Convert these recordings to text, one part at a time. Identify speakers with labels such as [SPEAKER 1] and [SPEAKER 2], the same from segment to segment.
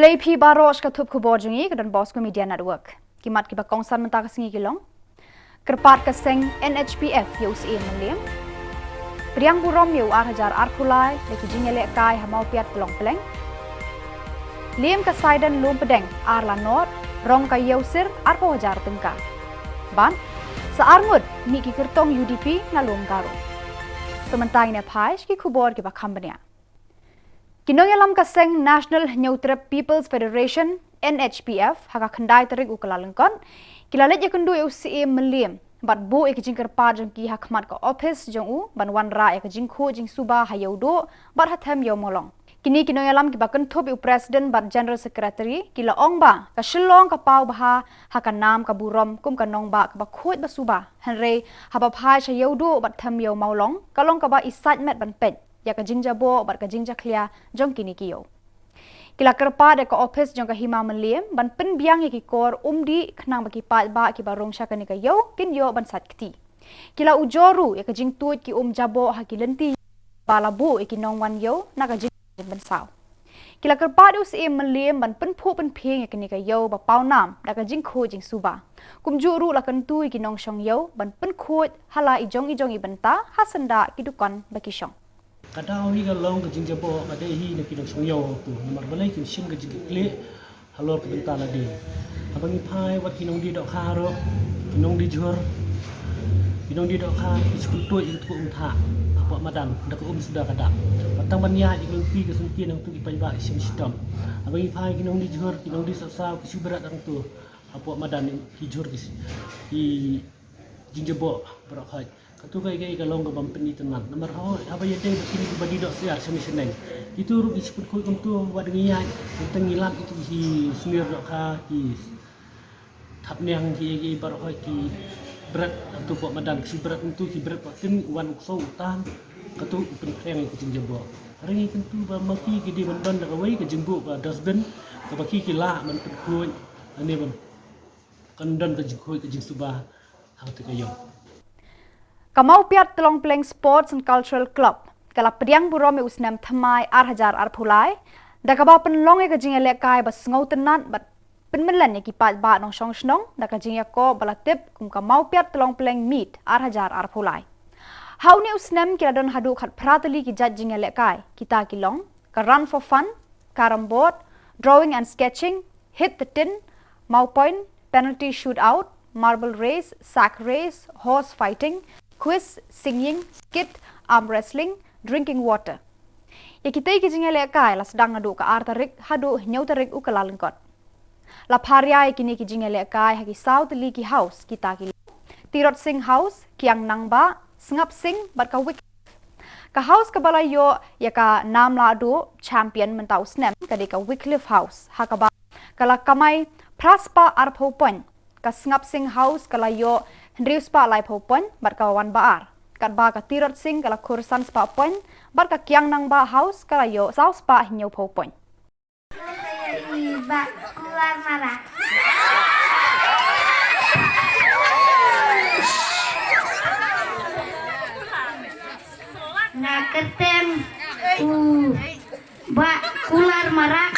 [SPEAKER 1] Play P Baros ka thup Khubor jungi ka dan Bosco Media Network. Kimat ki ba kongsan menta ka singi kilong. Kerpat ka seng NHPF yo usi meliam. Priang burom yo 8,000 arpulai leki jingele kai hamau piat pelong peleng. Liam ka saidan lum pedeng arla not rong ka yo sir arpo hajar tengka. Ban sa arngud mi ki kertong UDP na lum garu. Pementang ne phai ki Khubor ki ba khambania. Kinonyalam kaseng National Neutral People's Federation NHPF haka khandai tarik ukalalengkon kilalet yakundu usi meliam bat bo ek jingker pa jong ki hakmat ka office jong u ban wan ra ek jingkho jing suba hayaudo bat hatham yo molong kini kinonyalam ki bakan thop u president bat general secretary kila ong ba ka Shillong ka pau baha haka nam ka burom kum ka nong ba ka ba khoi ba suba hanre haba phai hayaudo bat tham yo molong kalong ka ba isat met ban pet ya ka jingja bo bar ka jingja khlia jong kini kiyo kila kerpa de ka office jong ka hima meliam ban pen biang ki kor umdi khnang baki pat ba ki barong sha ka ni ka yo kin yo ban sat kti kila ujoru ya ka jing tuit ki jabo ha ki lenti bala bu ki nong wan yo na ka jing ban saw kila kerpa de us meliam ban pen phu pen pheng ya ki ni ka yo ba pau nam da ka jing kho jing suba kum juru la kan tu ki nong shong yo ban pen khot hala i jong i banta hasanda ki dukan baki shong
[SPEAKER 2] kadang ni kalau ke jing jabo ada hi nak kidong songyo tu nomor balai kin sim ke jing kle halor ke bentar lagi abang ni pai wat kinong di dok kharo kinong di jur kinong di dok kha iskul tu itu tha apa madan dak sudah kada patang banya ikul pi ke sunti nang tu ipai ba sim sistem abang ni pai kinong di jur kinong di sa ke suberat nang tu apa madan ki jur ki jing jabo berak tu kai kalau ngam peni tenan nomor apa ya deng kini badi dok siar semi seneng itu ru isput koi tu wad ngiya tentang ngilap itu hi sunir dok kha ki thap neng ki barok ki berat tu pok madan si berat tu ki berat tin wan ukso utan katu pen yang ki jembo hari ni tentu ba maki ki di ban dak wai ke jembo ba dasben ke baki ki la man pen koi ani ban kandan ke jengkoi ke jeng subah hang tu kayo
[SPEAKER 1] Kamau piat telong peleng Sports and Cultural Club kala priang burom usnam thamai 8,000 arpulai da ka ba penlong e ka jingele kai ba ngau tenan bat penmelan ki pat ba nong shong snong da ka jingya ko balatip kum kamau piat telong peleng meet 8,000 arpulai hau ne usnam kila don hadu khat pratali ki jat jingele kai kita kilong ka run for fun carom board drawing and sketching hit the tin mau point penalty shootout marble race sack race horse fighting quiz, singing, skit, arm wrestling, drinking water. Ya kita ki jingele kai la sedang ngadu ka artarik hadu nyauterik ukalalengkot. La pharia kini ki jingele kai haki South Liki House kita ki Tirot Singh House kiang nangba sngap sing bat ka wik ka house ka balayo ya ka nam la adu champion mentau snap ka de ka Wycliffe House hakaba kala kamai praspa arpo point ka sngap sing house kala yo Hendrius pa lai popon bat ka wan baar kat ba ka Tirot Sing kala kursan spa pon bat ka kiang nang ba house kala yo south spa hinyo popon
[SPEAKER 3] ba keluar marah na ketem ba keluar marah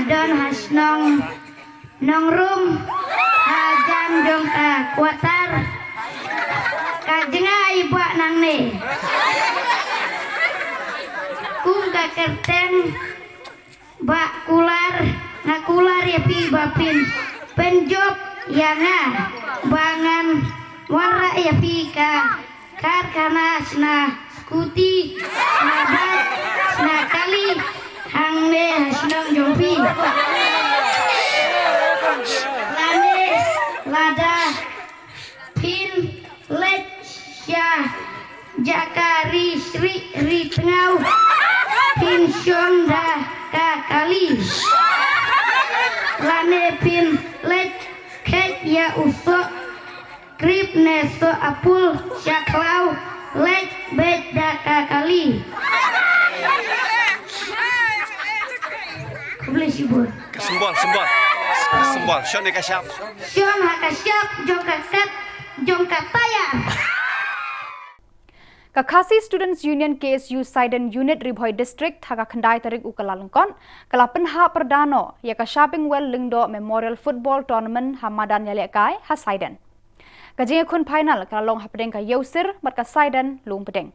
[SPEAKER 3] don has nong room hajan jong kuatar kajenga ibu nang ne kum ka kerten ba kular na kular ya pi bapin penjob yana bangan warra ya pi ka karkana na skuti na bat na kali hang ne hasnong jompi lane lada pin lecha jakari sri ritngau pin shonda ka kali lane pin lech ket ya uso krip neso apul syaklau lech beda ka kali
[SPEAKER 4] Sembol, Shon kasyap.
[SPEAKER 3] Shon hakasyap, jong kakat, jong kataya.
[SPEAKER 1] Khasi Students Union KSU Siden Unit Ribhoi District haga khandai tarik ukalalengkon kala penha perdano ya ka shopping well lingdo Memorial Football Tournament hamadan yalekai ha Siden. Kajing kun final kala long hapdeng ka Yosir mat ka Siden lung pedeng.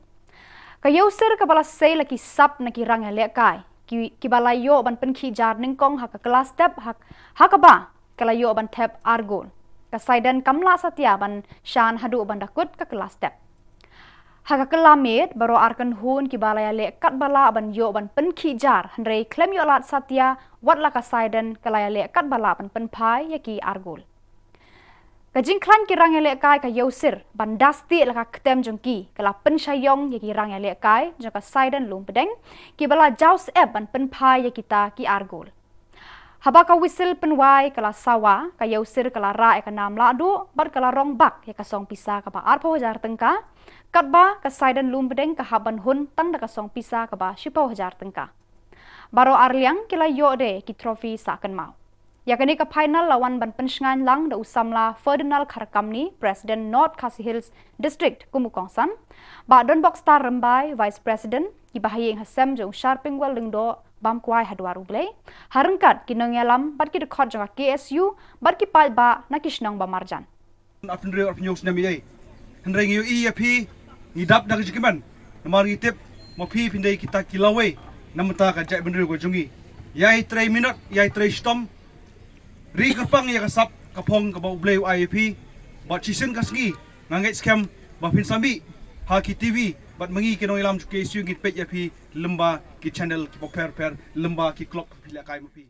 [SPEAKER 1] Ka Yosir ka bala sei laki sap na ki rang yalekai ki bala yo ban penki jar ningkong ha ka kelas step ha ka ba kala yo ban tap argol. Ka Siden kamla satya ban shan hadu ban dakut ka kelas step. Haka kelamit baru arkan hun ki balaya le kat bala ban yo ban pen ki jar handrei klem yo lat satya wat la ka Siden kalaya le kat bala ban pen pai ya ki argol. Kajing klan ki rang le kai ka Yosir ban dasti la ka ketem jongki kala pen Shillong ya ki rang le kai jong ka Siden lung pedeng ki bala jaus eb ban pen pai ya kita ki argol. Haba ka whistle penwai kala sawa ka Yosir kala ra ka nam la du bat kala rong bak ya ka song pisa ka ba arpo jar tengka katba ka Siden lum bedeng ka haban hun tang da ka song pisa ka ba 10,000 tengka. Baro arliang kila yo de ki trofi sakan mau. Ya kini ka final lawan ban pensngan lang da usamla Ferdinand Kharkamni President North Khasi Hills District Kumukongsan. Ba don box star rembai Vice President ki bahayeng hasem jong sharping well lingdo bam kwai hadwaru blai. Harengkat ki nangyalam bat ki dekhot jong KSU bat ki pal ba nakishnong ba marjan.
[SPEAKER 5] Afnre of news na miyay. Handreng yu EAP idap na kijikiman. Namari tip mo pi pindai kita kilaway namata ka jai benri ko jungi. Yai 3 minute yai 3 stom. Ri kapang ya kasap kapong ka ba ublay IAP. Bat chisen kasgi ngangait scam ba pinsambi ha ki TV bat mangi kinong ilam KSU ngit pet yapi lemba ki channel ki per lemba ki clock pila kai mo pi.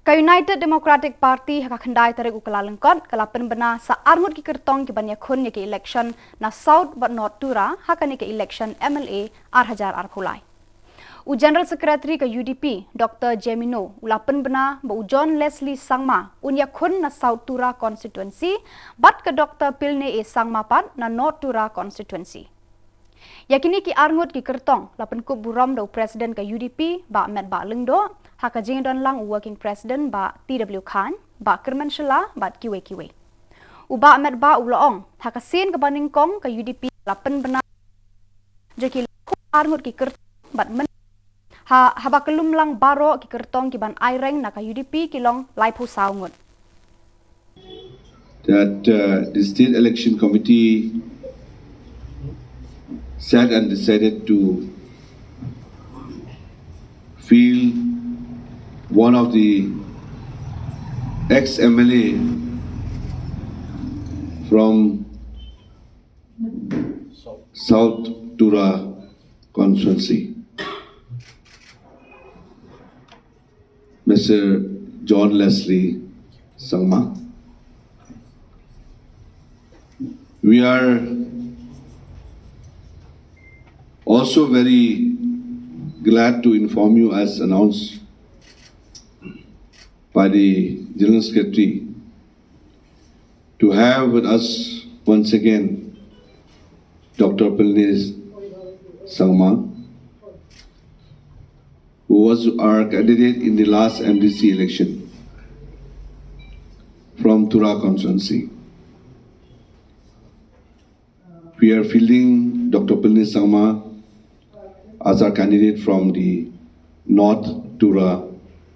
[SPEAKER 1] Ka United Democratic Party haka khandai tarik ukalalengkot kala penbena sa arngut ki kertong ki banya khun ni ke election na South but North Tura haka ni ke election MLA arhajar arphulai. U General Secretary ka UDP Dr. Jemino ula penbena ba u John Leslie Sangma unya khun na South Tura constituency bat ka Dr. Pilne E Sangma pat na North Tura constituency. Yakini ki arngut ki kertong la penkup buram do President ka UDP ba Ahmed ba lengdo haka jing don lang working president ba TW Khan ba Kerman Shilla ba kiwe. Uba Ahmed ba uloong haka sin ka baning kong ka UDP lapen benar jeki arngut ki kertong bat men haba kelum lang baro ki kertong ki ban aireng na ka UDP kilong laipu saungut.
[SPEAKER 6] That the state election committee sat and decided to field one of the ex-MLA from South Tura constituency, Mr. John Leslie Sangma. We are also very glad to inform you, as announced by the General Secretary, to have with us once again Dr. Pilne Sangma, who was our candidate in the last MDC election from Tura constituency. We are fielding Dr. Pilne Sangma as our candidate from the North Tura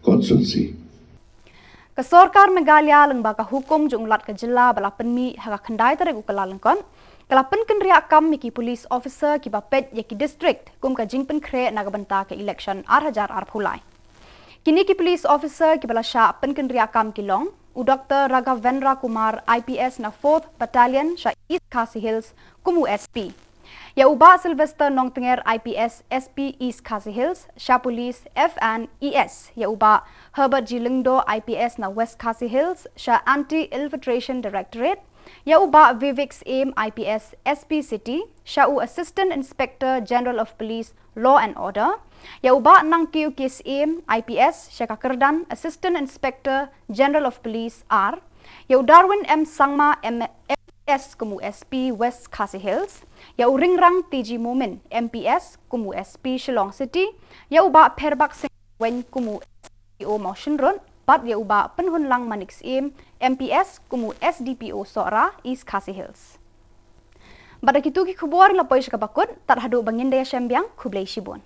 [SPEAKER 6] constituency.
[SPEAKER 1] Kesorkar Meghalaya lengba ka hukum jung lat ka Jylla bala penmi haka khandai tarik ukalalengkon kala pen kenria kam miki police officer ki bapet yaki district kum ka jingpen kre nagabanta ka election arhajar arphulai. Kini ki police officer ki bala sha pen kenria kam kilong u Dr. Raghavendra Kumar IPS na 4th Battalion sha East Khasi Hills kumu SP. Ya uba Sylvester Nongtenger IPS SP East Khasi Hills, Sha Police FNES. Ya uba Herbert Jylingdo IPS na West Khasi Hills, Sha Anti-Infiltration Directorate. Ya uba Vivix Aim IPS SP City, Sha U Assistant Inspector General of Police Law and Order. Ya uba Nang Kiu Kis Aim IPS, Sha Kakerdan Assistant Inspector General of Police R. Ya u Darwin M Sangma MPS kumu SP West Khasi Hills. Ya u Ringrang TG Momin MPS kumu SP Shillong City. Ya uba Perbak Singh Wen kumu SDPO Motion Road. Bat ya uba Penhun Lang Manix Im MPS kumu SDPO Sora East Khasi Hills. Pada kitu ki Khubor la pois ka bakut tar hadu bangin daya sembiang khublei sibon.